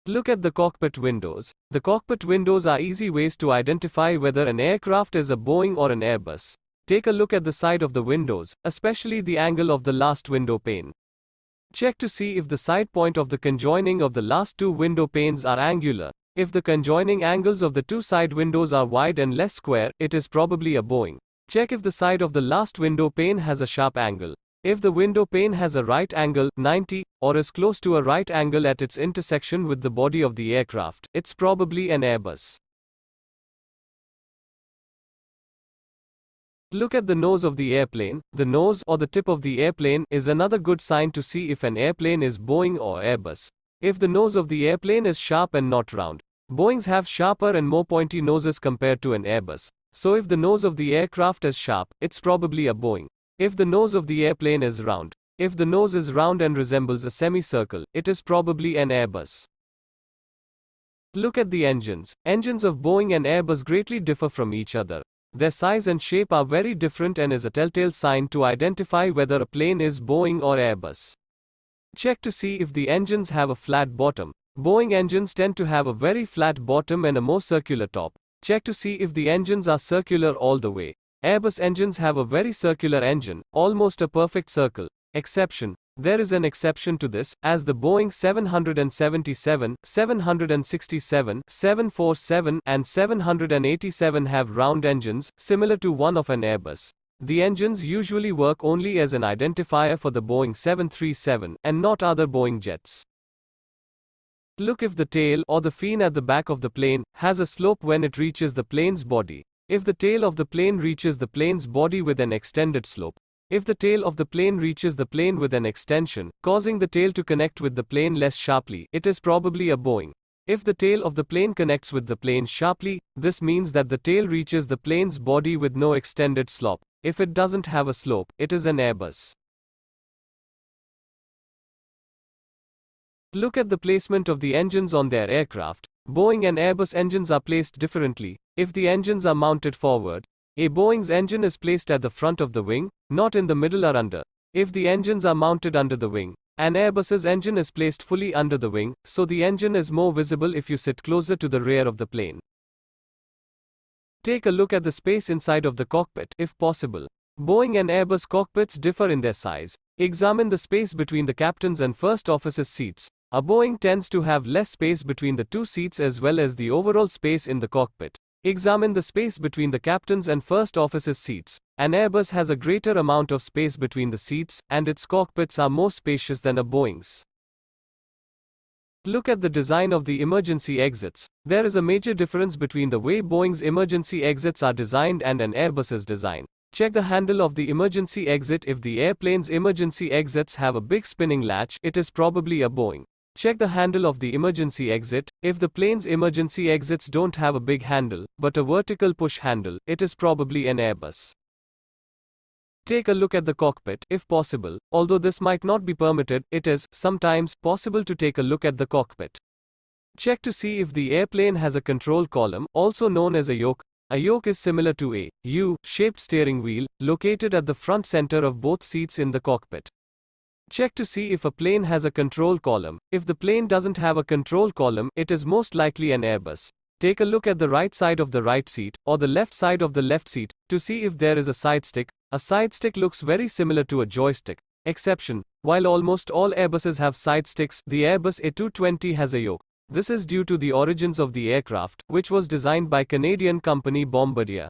Look at the cockpit windows. The cockpit windows are easy ways to identify whether an aircraft is a Boeing or an Airbus. Take a look at the side of the windows, especially the angle of the last window pane. Check to see if the side point of the conjoining of the last two window panes are angular. If the conjoining angles of the two side windows are wide and less square, it is probably a Boeing. Check if the side of the last window pane has a sharp angle. If the window pane has a right angle, 90, or is close to a right angle at its intersection with the body of the aircraft, it's probably an Airbus. Look at the nose of the airplane. The nose, or the tip of the airplane, is another good sign to see if an airplane is Boeing or Airbus. If the nose of the airplane is sharp and not round, Boeings have sharper and more pointy noses compared to an Airbus. So if the nose of the aircraft is sharp, it's probably a Boeing. If the nose of the airplane is round, if the nose is round and resembles a semicircle, it is probably an Airbus. Look at the engines. Engines of Boeing and Airbus greatly differ from each other. Their size and shape are very different and is a telltale sign to identify whether a plane is Boeing or Airbus. Check to see if the engines have a flat bottom. Boeing engines tend to have a very flat bottom and a more circular top. Check to see if the engines are circular all the way. Airbus engines have a very circular engine, almost a perfect circle. Exception. There is an exception to this, as the Boeing 777, 767, 747, and 787 have round engines, similar to one of an Airbus. The engines usually work only as an identifier for the Boeing 737, and not other Boeing jets. Look if the tail, or the fin at the back of the plane, has a slope when it reaches the plane's body. If the tail of the plane reaches the plane's body with an extended slope. If the tail of the plane reaches the plane with an extension, causing the tail to connect with the plane less sharply, it is probably a Boeing. If the tail of the plane connects with the plane sharply, this means that the tail reaches the plane's body with no extended slope. If it doesn't have a slope, it is an Airbus. Look at the placement of the engines on their aircraft. Boeing and Airbus engines are placed differently. If the engines are mounted forward, a Boeing's engine is placed at the front of the wing, not in the middle or under. If the engines are mounted under the wing, an Airbus's engine is placed fully under the wing, so the engine is more visible if you sit closer to the rear of the plane. Take a look at the space inside of the cockpit, if possible. Boeing and Airbus cockpits differ in their size. Examine the space between the captain's and first officer's seats. A Boeing tends to have less space between the two seats as well as the overall space in the cockpit. Examine the space between the captain's and first officer's seats. An Airbus has a greater amount of space between the seats, and its cockpits are more spacious than a Boeing's. Look at the design of the emergency exits. There is a major difference between the way Boeing's emergency exits are designed and an Airbus's design. Check the handle of the emergency exit. If the airplane's emergency exits have a big spinning latch, it is probably a Boeing. Check the handle of the emergency exit. If the plane's emergency exits don't have a big handle, but a vertical push handle, it is probably an Airbus. Take a look at the cockpit, if possible. Although this might not be permitted, it is, sometimes, possible to take a look at the cockpit. Check to see if the airplane has a control column, also known as a yoke. A yoke is similar to a U-shaped steering wheel, located at the front center of both seats in the cockpit. Check to see if a plane has a control column. If the plane doesn't have a control column, it is most likely an Airbus. Take a look at the right side of the right seat, or the left side of the left seat, to see if there is a side stick. A side stick looks very similar to a joystick. Exception. While almost all Airbuses have side sticks, the Airbus A220 has a yoke. This is due to the origins of the aircraft, which was designed by Canadian company Bombardier.